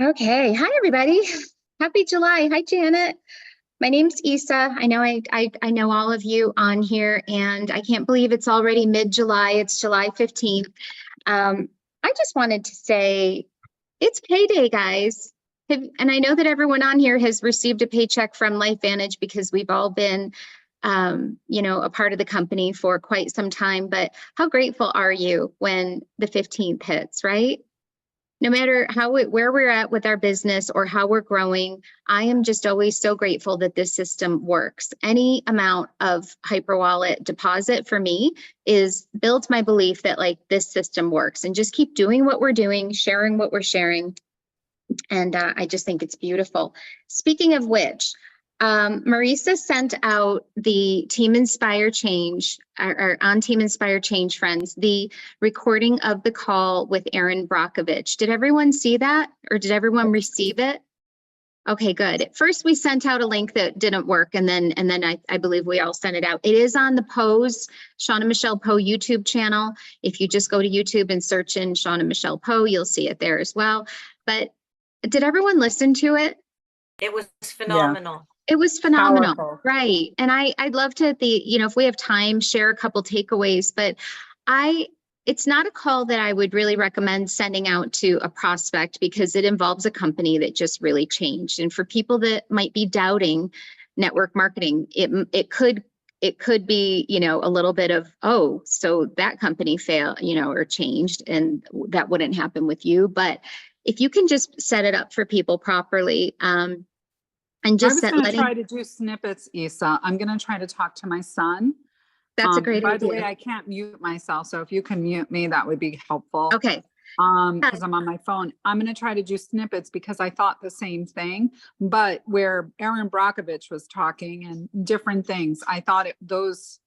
Okay. Hi, everybody. Happy July. Hi, Janet. My name's Isa. I know I know all of you on here, and I can't believe it's already mid-July. It's July 15th. I just wanted to say it's payday, guys. And I know that everyone on here has received a paycheck from LifeVantage because we've all been, a part of the company for quite some time. But how grateful are you when the 15th hits, right? No matter where we're at with our business or how we're growing, I am just always so grateful that this system works. Any amount of hyperwallet deposit for me builds my belief that like this system works, and just keep doing what we're doing, sharing what we're sharing. And I just think it's beautiful. Speaking of which, Marisa sent out the Team Inspire Change, or on Team Inspire Change, friends, the recording of the call with Aaron Brockovich. Did everyone see that, or did everyone receive it? Okay, good. At first, we sent out a link that didn't work, and then I believe we all sent it out. It is on the Poe's, Sean and Michelle Poe YouTube channel. If you just go to YouTube and search in Sean and Michelle Poe, you'll see it there as well. But did everyone listen to it? It was phenomenal. Yeah. It was phenomenal. Powerful. Right. And I'd love to, if we have time, share a couple takeaways, but it's not a call that I would really recommend sending out to a prospect, because it involves a company that just really changed. And for people that might be doubting network marketing, it could be, a little bit of, oh, so that company failed, or changed, and that wouldn't happen with you. But if you can just set it up for people properly, and just I was going to try to do snippets, Isa. I'm going to try to talk to my son. That's a great idea. By the way, I can't mute myself, so if you can mute me, that would be helpful. Okay. Because I'm on my phone. I'm going to try to do snippets because I thought the same thing, but where Aaron Brockovich was talking and different things, I thought those,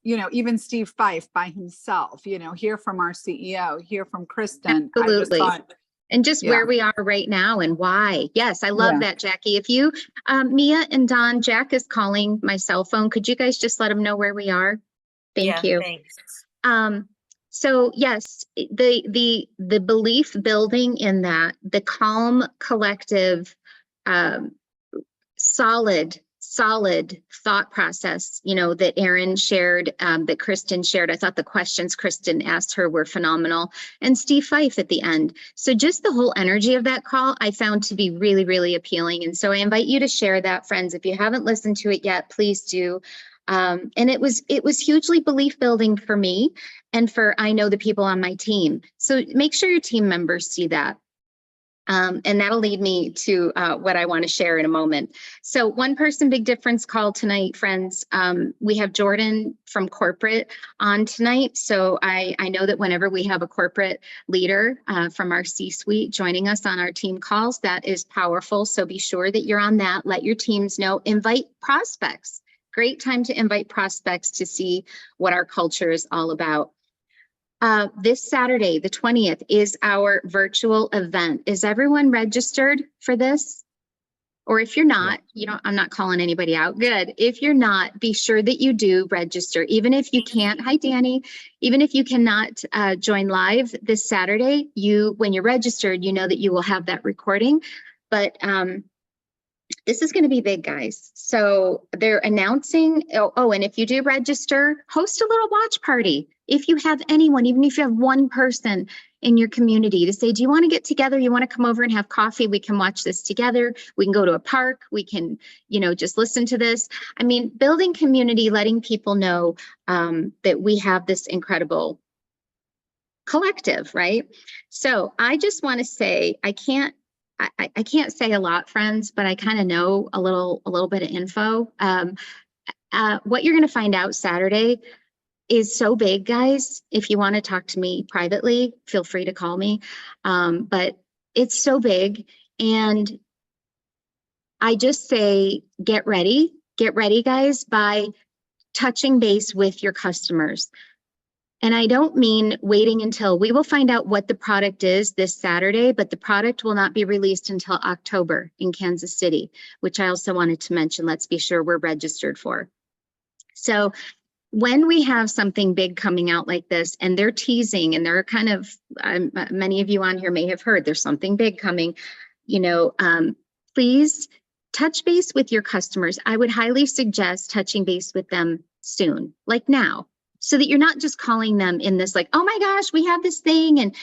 even Steve Fife by himself, hear from our CEO, hear from Kristen. Absolutely. I just thought, and just where we are right now and why. Yes, I love that, Jackie. If you, Mia and Don, Jack is calling my cell phone. Could you guys just let him know where we are? Thank you. Thanks. So yes, the belief building in that, the calm, collective, solid thought process, that Aaron shared, that Kristen shared. I thought the questions Kristen asked her were phenomenal, and Steve Fife at the end. So just the whole energy of that call I found to be really, really appealing. And so I invite you to share that, friends. If you haven't listened to it yet, please do. And it was hugely belief building for me, and I know the people on my team. So make sure your team members see that. And that'll lead me to what I want to share in a moment. So one person, big difference call tonight, friends. We have Jordan from corporate on tonight. So I know that whenever we have a corporate leader from our C-suite joining us on our team calls, that is powerful. So be sure that you're on that. Let your teams know. Invite prospects. Great time to invite prospects to see what our culture is all about. This Saturday, the 20th, is our virtual event. Is everyone registered for this? Or if you're not, I'm not calling anybody out. Good. If you're not, be sure that you do register. Even if you can't, hi, Danny. Even if you cannot join live this Saturday, when you're registered, you know that you will have that recording. But this is going to be big, guys. So they're announcing, and if you do register, host a little watch party. If you have anyone, even if you have one person in your community, to say, do you want to get together? You want to come over and have coffee? We can watch this together. We can go to a park. We can, just listen to this. I mean, building community, letting people know that we have this incredible collective, right? So I just want to say, I can't say a lot, friends, but I kind of know a little bit of info. What you're going to find out Saturday is so big, guys. If you want to talk to me privately, feel free to call me. But it's so big. And I just say, get ready, guys, by touching base with your customers. And I don't mean waiting until we will find out what the product is this Saturday, but the product will not be released until October in Kansas City, which I also wanted to mention. Let's be sure we're registered for. So when we have something big coming out like this, and they're teasing, and they're kind of, many of you on here may have heard there's something big coming. please touch base with your customers. I would highly suggest touching base with them soon, like now, so that you're not just calling them in this like, oh my gosh, we have this thing. And,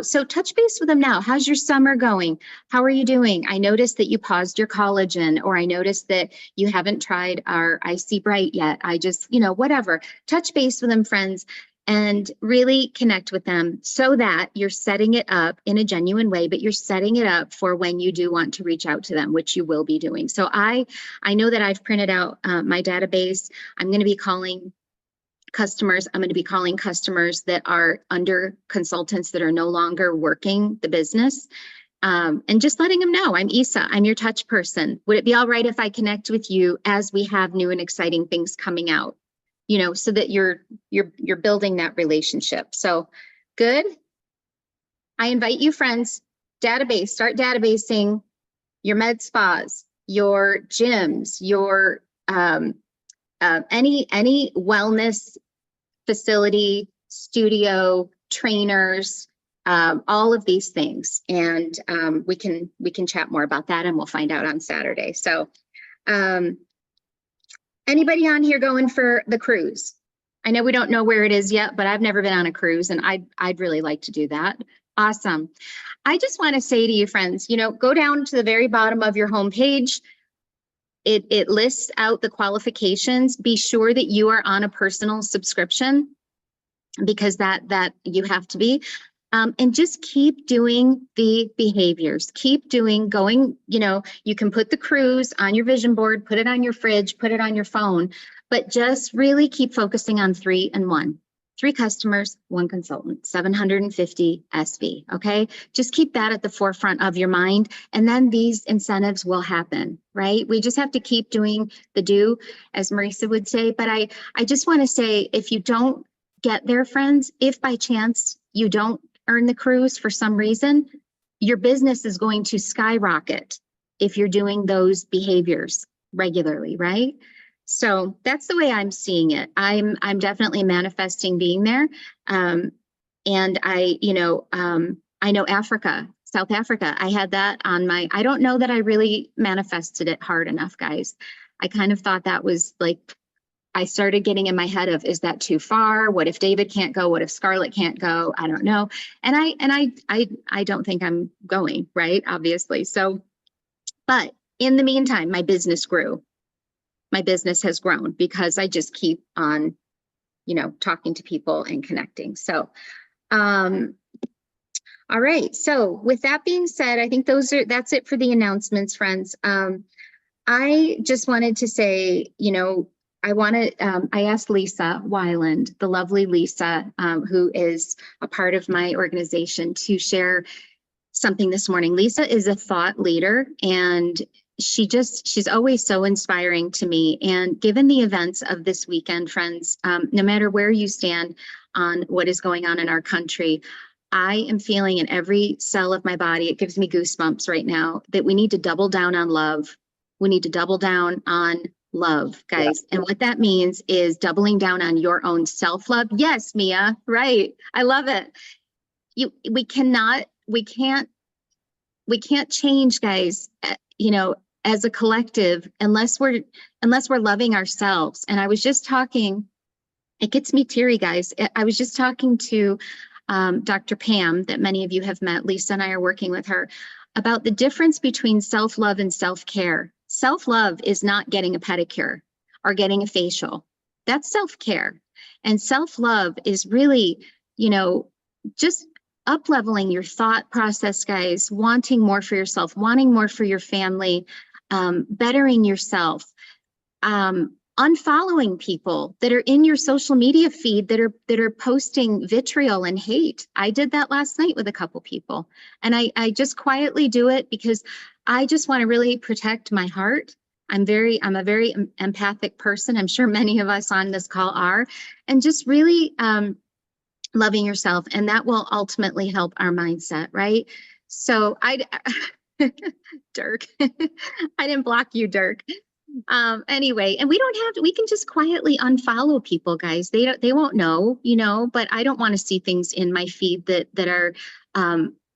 so touch base with them now. How's your summer going? How are you doing? I noticed that you paused your collagen, or I noticed that you haven't tried our Icy Bright yet. I just, whatever. Touch base with them, friends, and really connect with them so that you're setting it up in a genuine way, but you're setting it up for when you do want to reach out to them, which you will be doing. So I know that I've printed out my database. I'm going to be calling customers. I'm going to be calling customers that are under consultants that are no longer working the business, and just letting them know, I'm Isa, I'm your touch person. Would it be all right if I connect with you as we have new and exciting things coming out? So that you're building that relationship. So good. I invite you, friends, start databasing your med spas, your gyms, your any wellness facility, studio, trainers, all of these things. And we can chat more about that, and we'll find out on Saturday. So anybody on here going for the cruise? I know we don't know where it is yet, but I've never been on a cruise, and I'd really like to do that. Awesome. I just want to say to you, friends, go down to the very bottom of your homepage. It lists out the qualifications. Be sure that you are on a personal subscription, because that you have to be. And just keep doing the behaviors, going, you can put the cruise on your vision board, put it on your fridge, put it on your phone, but just really keep focusing on 3 and 1. 3 customers, 1 consultant, 750 SV, okay? Just keep that at the forefront of your mind, and then these incentives will happen, right? We just have to keep doing the do, as Marisa would say. But I just want to say, if you don't get there, friends, if by chance you don't earn the cruise for some reason, your business is going to skyrocket if you're doing those behaviors regularly, right? So that's the way I'm seeing it. I'm definitely manifesting being there. And I know Africa, South Africa, I had that on my, I don't know that I really manifested it hard enough, guys. I kind of thought that was like, I started getting in my head of, is that too far? What if David can't go? What if Scarlett can't go? I don't know. And I don't think I'm going, right? Obviously. So, but in the meantime, my business grew. My business has grown because I just keep on, talking to people and connecting. So, all right. So with that being said, I think that's it for the announcements, friends. I just wanted to say, I asked Lisa Wyland, the lovely Lisa, who is a part of my organization, to share something this morning. Lisa is a thought leader, and she's always so inspiring to me. And given the events of this weekend, friends, no matter where you stand on what is going on in our country, I am feeling in every cell of my body, it gives me goosebumps right now, that we need to double down on love. We need to double down on love, guys. Yeah. And what that means is doubling down on your own self-love. Yes, Mia, right. I love it. We can't change, guys, as a collective, unless we're loving ourselves. And I was just talking, it gets me teary, guys. I was just talking to Dr. Pam, that many of you have met. Lisa and I are working with her about the difference between self-love and self-care. Self-love is not getting a pedicure or getting a facial. That's self-care. And self-love is really, just up-leveling your thought process, guys, wanting more for yourself, wanting more for your family, bettering yourself, unfollowing people that are in your social media feed that are posting vitriol and hate. I did that last night with a couple people, and I just quietly do it because I just want to really protect my heart. I'm a very empathic person. I'm sure many of us on this call are, and just really loving yourself, and that will ultimately help our mindset, right? So Dirk, I didn't block you, Dirk. Anyway, and we can just quietly unfollow people, guys. They won't know, but I don't want to see things in my feed that are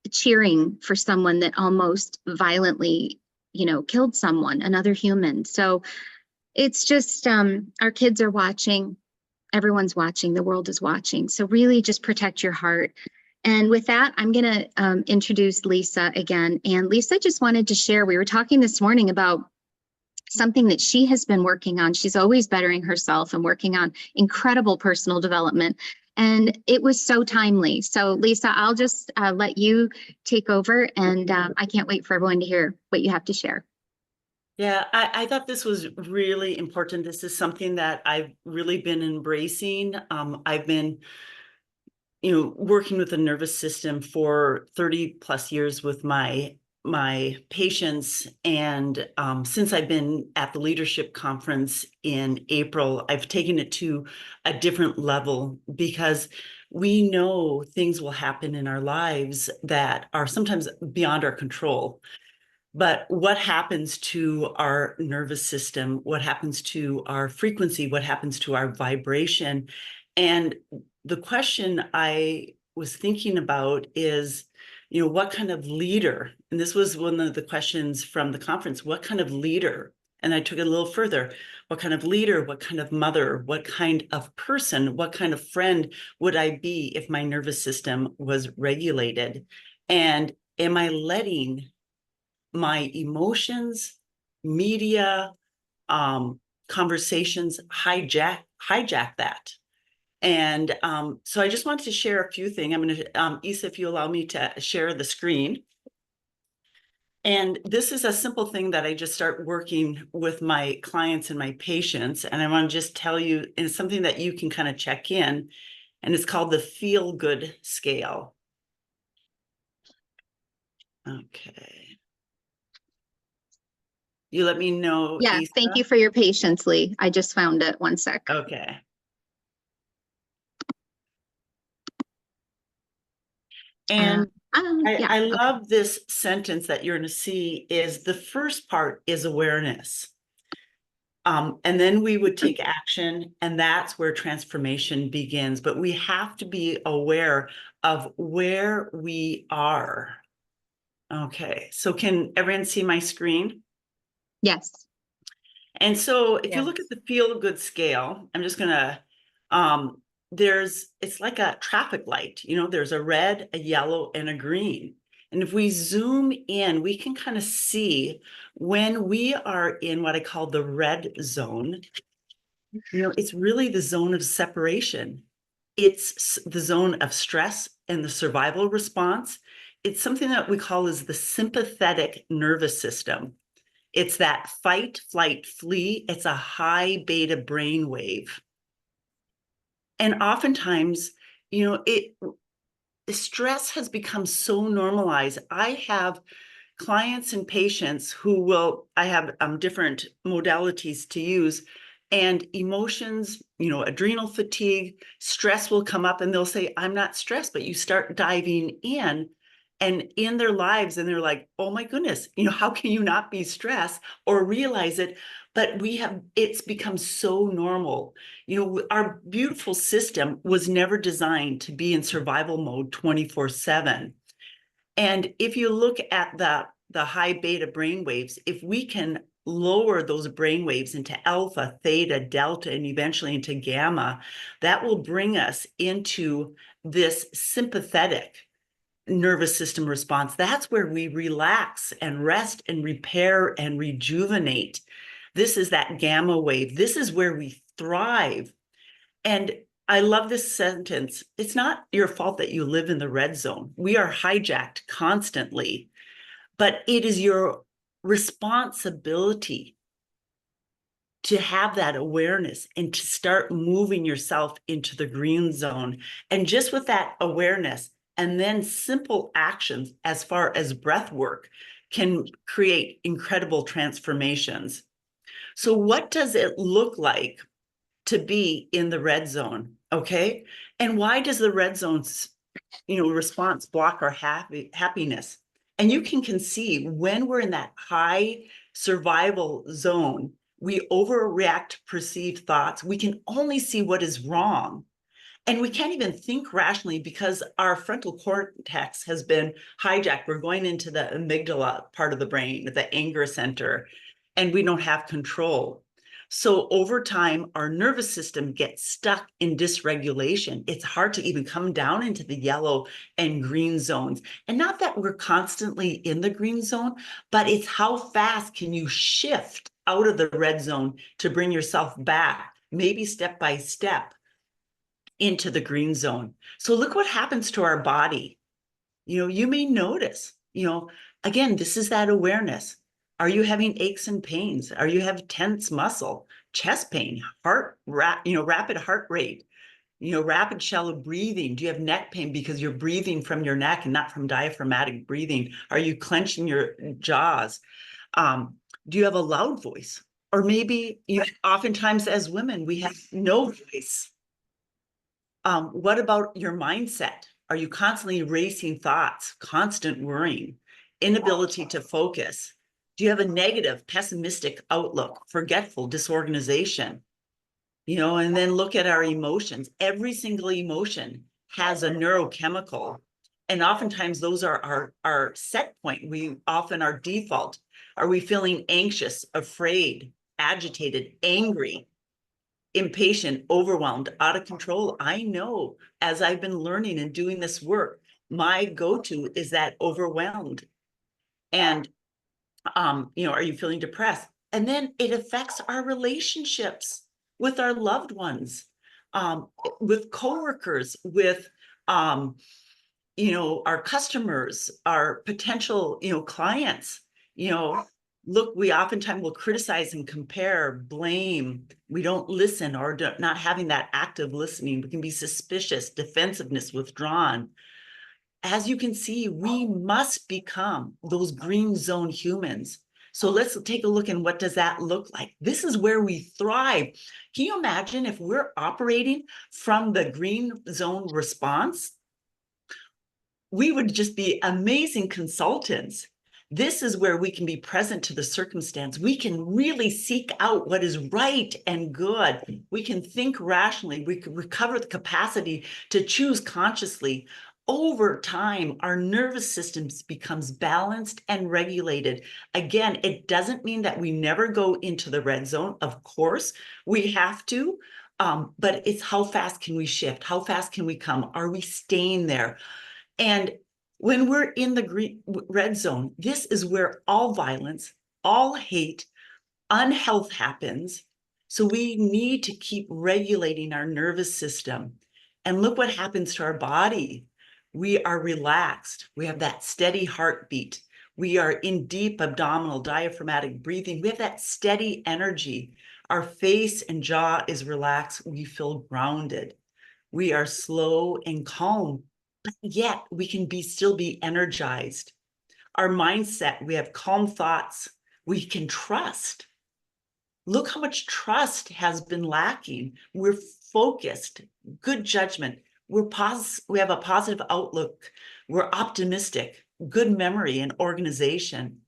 cheering for someone that almost violently, killed someone, another human. So it's just, our kids are watching, everyone's watching, the world is watching. So really just protect your heart. And with that, I'm going to introduce Lisa again. And Lisa just wanted to share, we were talking this morning about something that she has been working on. She's always bettering herself and working on incredible personal development. And it was so timely. So Lisa, I'll just let you take over, and I can't wait for everyone to hear what you have to share. Yeah, I thought this was really important. This is something that I've really been embracing. I've been, working with the nervous system for 30 plus years with my patients. And since I've been at the leadership conference in April, I've taken it to a different level, because we know things will happen in our lives that are sometimes beyond our control. But what happens to our nervous system? What happens to our frequency? What happens to our vibration? And the question I was thinking about is, what kind of leader? And this was one of the questions from the conference. What kind of leader? And I took it a little further. What kind of leader? What kind of mother? What kind of person? What kind of friend would I be if my nervous system was regulated? And am I letting my emotions, media, conversations hijack that? And so I just wanted to share a few things. I'm going to, Isa, if you allow me to share the screen. And this is a simple thing that I just start working with my clients and my patients. And I want to just tell you, it's something that you can kind of check in, and it's called the feel good scale. Okay. You let me know. Yeah, Isa. thank you for your patience, Lee. I just found it. One sec. Okay. And Yeah, I okay. love this sentence that you're going to see. Is the first part is awareness. And then we would take action, and that's where transformation begins. But we have to be aware of where we are. Okay, so can everyone see my screen? Yes. And so if you look Yes. at the feel good scale, I'm just gonna, it's like a traffic light, there's a red, a yellow, and a green. And if we zoom in, we can kind of see when we are in what I call the red zone, it's really the zone of separation. It's the zone of stress and the survival response. It's something that we call is the sympathetic nervous system. It's that fight, flight, flee. It's a high beta brain wave. And oftentimes, stress has become so normalized. I have clients and patients I have different modalities to use, and emotions, adrenal fatigue, stress will come up, and they'll say, I'm not stressed, but you start diving in their lives, and they're like, oh my goodness, how can you not be stressed or realize it? But it's become so normal. Our beautiful system was never designed to be in survival mode 24/7. And if you look at the high beta brain waves, if we can lower those brain waves into alpha, theta, delta, and eventually into gamma, that will bring us into this sympathetic nervous system response. That's where we relax and rest and repair and rejuvenate. This is that gamma wave. This is where we thrive. And I love this sentence. It's not your fault that you live in the red zone. We are hijacked constantly, but it is your responsibility to have that awareness and to start moving yourself into the green zone. And just with that awareness, and then simple actions as far as breath work can create incredible transformations. So what does it look like to be in the red zone? Okay. And why does the red zone's, response block our happiness? And you can conceive when we're in that high survival zone, we overreact to perceived thoughts. We can only see what is wrong. And we can't even think rationally because our frontal cortex has been hijacked. We're going into the amygdala part of the brain, the anger center, and we don't have control. So over time, our nervous system gets stuck in dysregulation. It's hard to even come down into the yellow and green zones. And not that we're constantly in the green zone, but it's how fast can you shift out of the red zone to bring yourself back, maybe step by step, into the green zone. So look what happens to our body. You may notice, again, this is that awareness. Are you having aches and pains? Are you have tense muscle, chest pain, rapid heart rate, rapid shallow breathing? Do you have neck pain because you're breathing from your neck and not from diaphragmatic breathing? Are you clenching your jaws? Do you have a loud voice? Or maybe oftentimes as women, we have no voice. What about your mindset? Are you constantly racing thoughts, constant worrying, inability to focus? Do you have a negative, pessimistic outlook, forgetful, disorganization? And then look at our emotions. Every single emotion has a neurochemical. And oftentimes those are our set point. We often are default. Are we feeling anxious, afraid, agitated, angry, impatient, overwhelmed, out of control? I know as I've been learning and doing this work, my go-to is that overwhelmed. And, are you feeling depressed? And then it affects our relationships with our loved ones, with coworkers, with, our customers, our potential, clients, look, we oftentimes will criticize and compare, blame. We don't listen or not having that active listening. We can be suspicious, defensiveness, withdrawn. As you can see, we must become those green zone humans. So let's take a look and what does that look like? This is where we thrive. Can you imagine if we're operating from the green zone response? We would just be amazing consultants. This is where we can be present to the circumstance. We can really seek out what is right and good. We can think rationally. We can recover the capacity to choose consciously. Over time, our nervous system becomes balanced and regulated. Again, it doesn't mean that we never go into the red zone. Of course, we have to, but it's how fast can we shift? How fast can we come? Are we staying there? And when we're in the red zone, this is where all violence, all hate, unhealth happens. So we need to keep regulating our nervous system. And look what happens to our body. We are relaxed. We have that steady heartbeat. We are in deep abdominal diaphragmatic breathing. We have that steady energy. Our face and jaw is relaxed. We feel grounded. We are slow and calm, but yet we can still be energized. Our mindset, we have calm thoughts. We can trust. Look how much trust has been lacking. We're focused, good judgment. We have a positive outlook. We're optimistic, good memory and organization.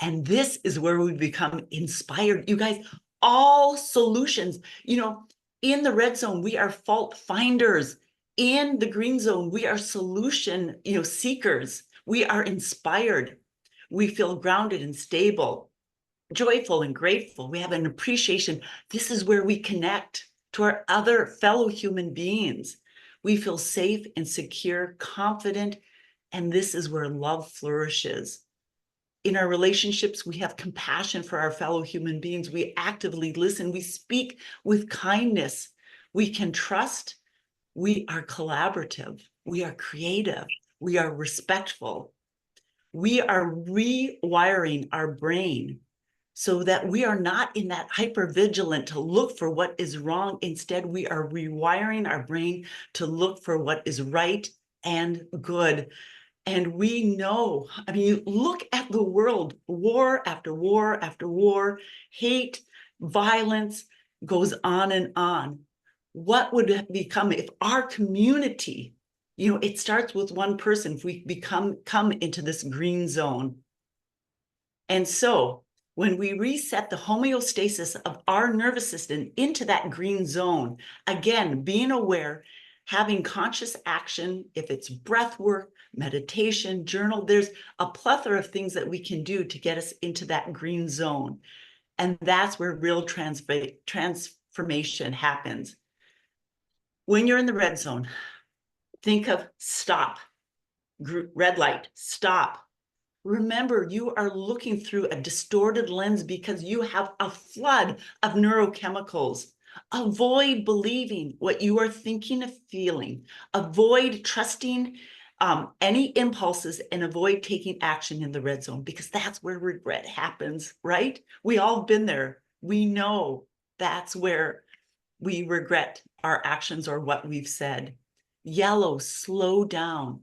And this is where we become inspired. You guys, all solutions, in the red zone, we are fault finders. In the green zone, we are solution, seekers. We are inspired. We feel grounded and stable, joyful and grateful. We have an appreciation. This is where we connect to our other fellow human beings. We feel safe and secure, confident, and this is where love flourishes. In our relationships, we have compassion for our fellow human beings. We actively listen. We speak with kindness. We can trust. We are collaborative. We are creative. We are respectful. We are rewiring our brain so that we are not in that hypervigilant to look for what is wrong. Instead, we are rewiring our brain to look for what is right and good. And we know, look at the world, war after war after war, hate, violence goes on and on. What would it become if our community, it starts with one person, if we come into this green zone. And so when we reset the homeostasis of our nervous system into that green zone, again, being aware, having conscious action, if it's breath work, meditation, journal, there's a plethora of things that we can do to get us into that green zone. And that's where real transformation happens. When you're in the red zone, think of stop, red light, stop. Remember, you are looking through a distorted lens because you have a flood of neurochemicals. Avoid believing what you are thinking of feeling. Avoid trusting any impulses and avoid taking action in the red zone, because that's where regret happens, right? We all been there. We know that's where we regret our actions or what we've said. Yellow, slow down.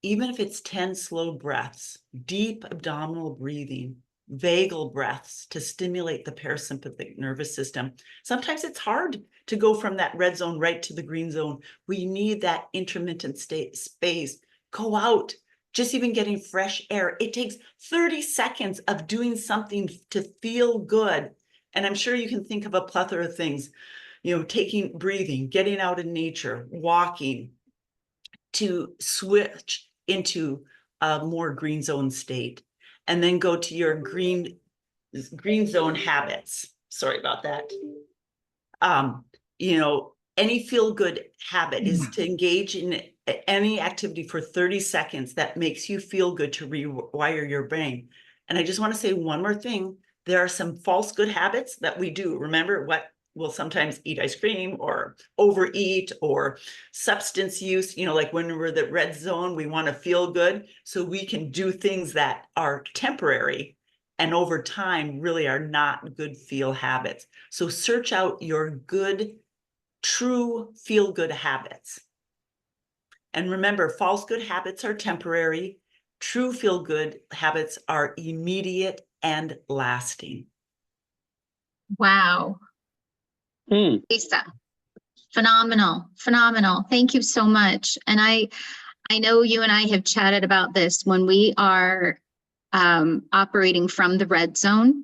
Even if it's 10 slow breaths, deep abdominal breathing, vagal breaths to stimulate the parasympathetic nervous system. Sometimes it's hard to go from that red zone right to the green zone. We need that intermittent space. Go out, just even getting fresh air. It takes 30 seconds of doing something to feel good. And I'm sure you can think of a plethora of things, breathing, getting out in nature, walking, to switch into a more green zone state, and then go to your green zone habits. Sorry about that. Any feel good habit is to engage in any activity for 30 seconds that makes you feel good to rewire your brain. And I just want to say one more thing. There are some false good habits that we do. Remember what we'll sometimes eat ice cream or overeat or substance use, like when we're the red zone, we want to feel good. So we can do things that are temporary and over time really are not good feel habits. So search out your good, true feel good habits. And remember, false good habits are temporary. True feel good habits are immediate and lasting. Wow. Lisa, phenomenal. Thank you so much. And I know you and I have chatted about this. When we are operating from the red zone,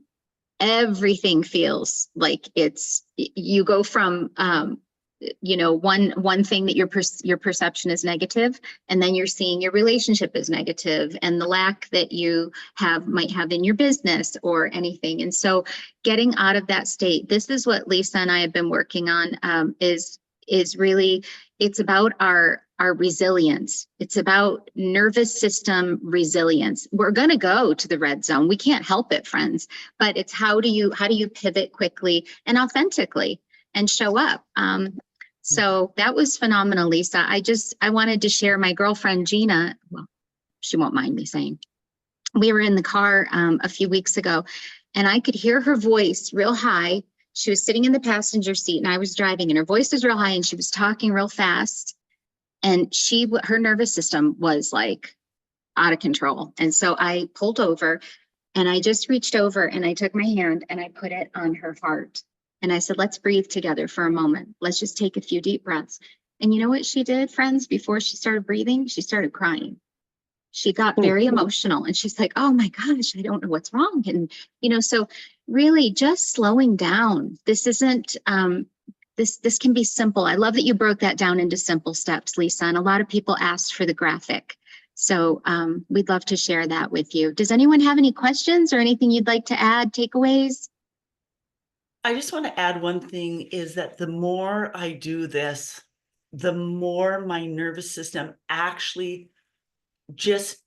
everything feels like you go from one thing that your perception is negative, and then you're seeing your relationship is negative, and the lack that you might have in your business or anything. And so getting out of that state, this is what Lisa and I have been working on, is really, it's about our resilience. It's about nervous system resilience. We're going to go to the red zone. We can't help it, friends, but it's how do you pivot quickly and authentically and show up. So that was phenomenal, Lisa. I wanted to share my girlfriend, Gina. Well, she won't mind me saying, we were in the car a few weeks ago, and I could hear her voice real high. She was sitting in the passenger seat and I was driving, and her voice was real high and she was talking real fast. And her nervous system was like out of control. And so I pulled over and I just reached over and I took my hand and I put it on her heart. And I said, let's breathe together for a moment. Let's just take a few deep breaths. And you know what she did, friends? Before she started breathing, she started crying. She got very emotional and she's like, oh my gosh, I don't know what's wrong. And, so really just slowing down. This isn't, this can be simple. I love that you broke that down into simple steps, Lisa. And a lot of people asked for the graphic. So we'd love to share that with you. Does anyone have any questions or anything you'd like to add, takeaways? I just want to add one thing, is that the more I do this, the more my nervous system actually just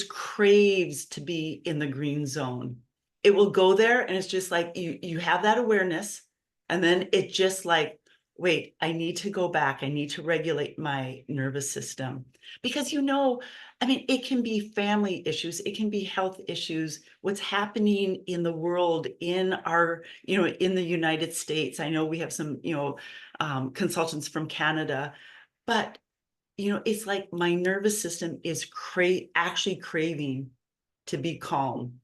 craves to be in the green zone. It will go there and it's just like you have that awareness, and then it just like, wait, I need to go back. I need to regulate my nervous system, because it can be family issues, it can be health issues, what's happening in the world, in our, in the United States. I know we have some, consultants from Canada, but it's like my nervous system is actually craving to be calm.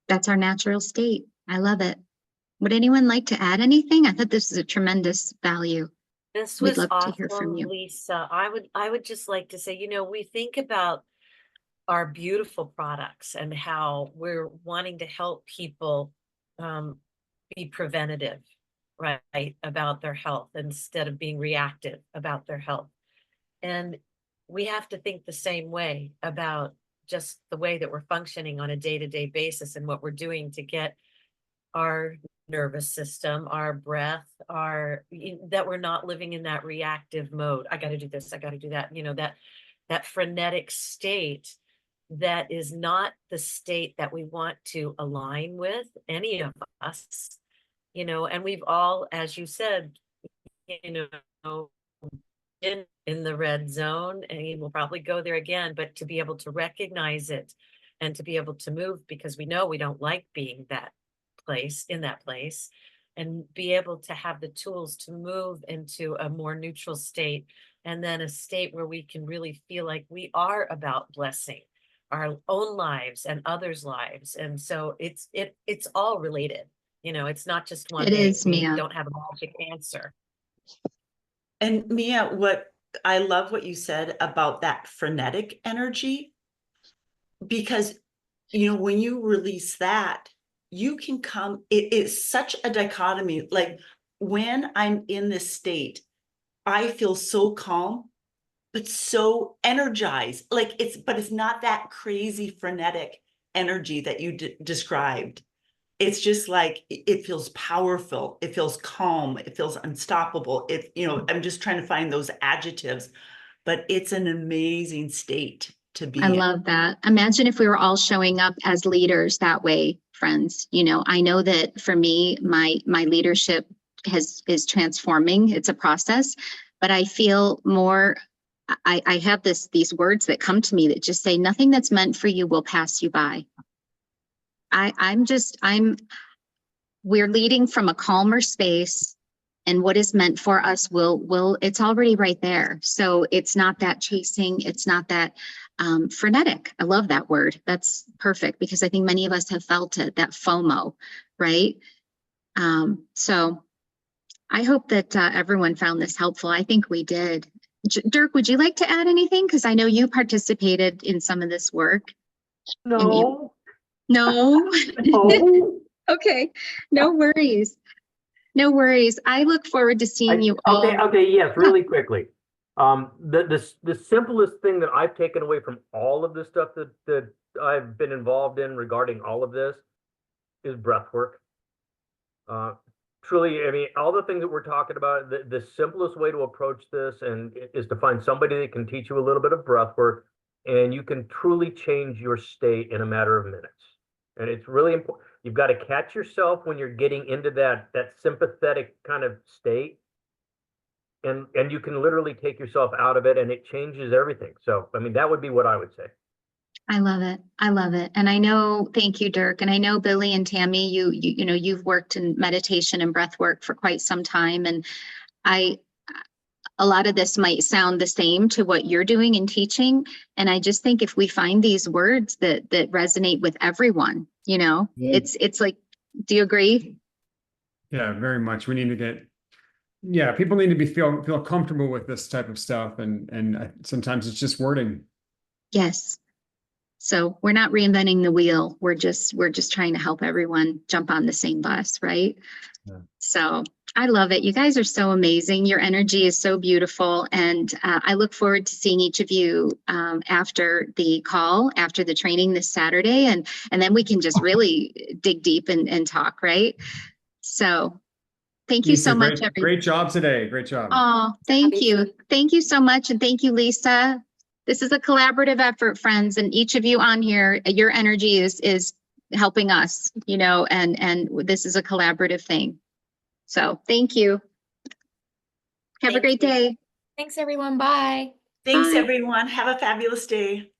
That's our natural state. I love it. Would anyone like to add anything? I thought this is a tremendous value. This We'd was love to hear from awesome, you. Lisa. I would just like to say, we think about our beautiful products and how we're wanting to help people be preventative, right, about their health instead of being reactive about their health. And we have to think the same way about just the way that we're functioning on a day-to-day basis and what we're doing to get our nervous system, our breath, that we're not living in that reactive mode. I got to do this, I got to do that, that frenetic state that is not the state that we want to align with, any of us, and we've all, as you said, in the red zone, and we'll probably go there again, but to be able to recognize it and to be able to move, because we know we don't like being in that place, and be able to have the tools to move into a more neutral state, and then a state where we can really feel like we are about blessing our own lives and others' lives. And so it's all related. It's not just one It thing. is, We Mia. don't have a magic answer. And Mia, what I love what you said about that frenetic energy, because, when you release that, you can come, it is such a dichotomy. Like when I'm in this state, I feel so calm, but so energized. But it's not that crazy frenetic energy that you described. It's just like, it feels powerful. It feels calm. It feels unstoppable. I'm just trying to find those adjectives, but it's an amazing state to be I in. love that. Imagine if we were all showing up as leaders that way, friends. I know that for me, my leadership is transforming. It's a process, but I feel more, I have these words that come to me that just say, nothing that's meant for you will pass you by. We're leading from a calmer space, and what is meant for us it's already right there. So it's not that chasing, it's not that frenetic. I love that word. That's perfect, because I think many of us have felt it, that FOMO, right? So I hope that everyone found this helpful. I think we did. Dirk, would you like to add anything? Because I know you participated in some of this work. No. No. No. Okay. No worries. No worries. I look forward to seeing you all. Okay, yes, really quickly. The simplest thing that I've taken away from all of this stuff that I've been involved in regarding all of this is breath work. Truly, I mean, all the things that we're talking about, the simplest way to approach this is to find somebody that can teach you a little bit of breath work, and you can truly change your state in a matter of minutes. And it's really important. You've got to catch yourself when you're getting into that sympathetic kind of state, and you can literally take yourself out of it, and it changes everything. So, I mean, that would be what I would say. I love it. I love it. And I know, thank you, Dirk. And I know Billy and Tammy, you've worked in meditation and breath work for quite some time. And a lot of this might sound the same to what you're doing and teaching. And I just think if we find these words that resonate with everyone, Yeah. it's like, do you agree? Yeah, very much. We need to people need to feel comfortable with this type of stuff. And sometimes it's just wording. Yes. So we're not reinventing the wheel. We're just trying to help everyone jump on the same bus, right? Yeah. So I love it. You guys are so amazing. Your energy is so beautiful. And I look forward to seeing each of you after the call, after the training this Saturday. And then we can just really dig deep and talk, right? So thank you Lisa, so much, everyone. Great job today. Great job. Oh, thank you. Thank you so much. And thank you, Lisa. This is a collaborative effort, friends. And each of you on here, your energy is helping us, and this is a collaborative thing. So thank you. Have a great day. Thanks, everyone. Bye. Thanks, Bye. everyone. Have a fabulous day.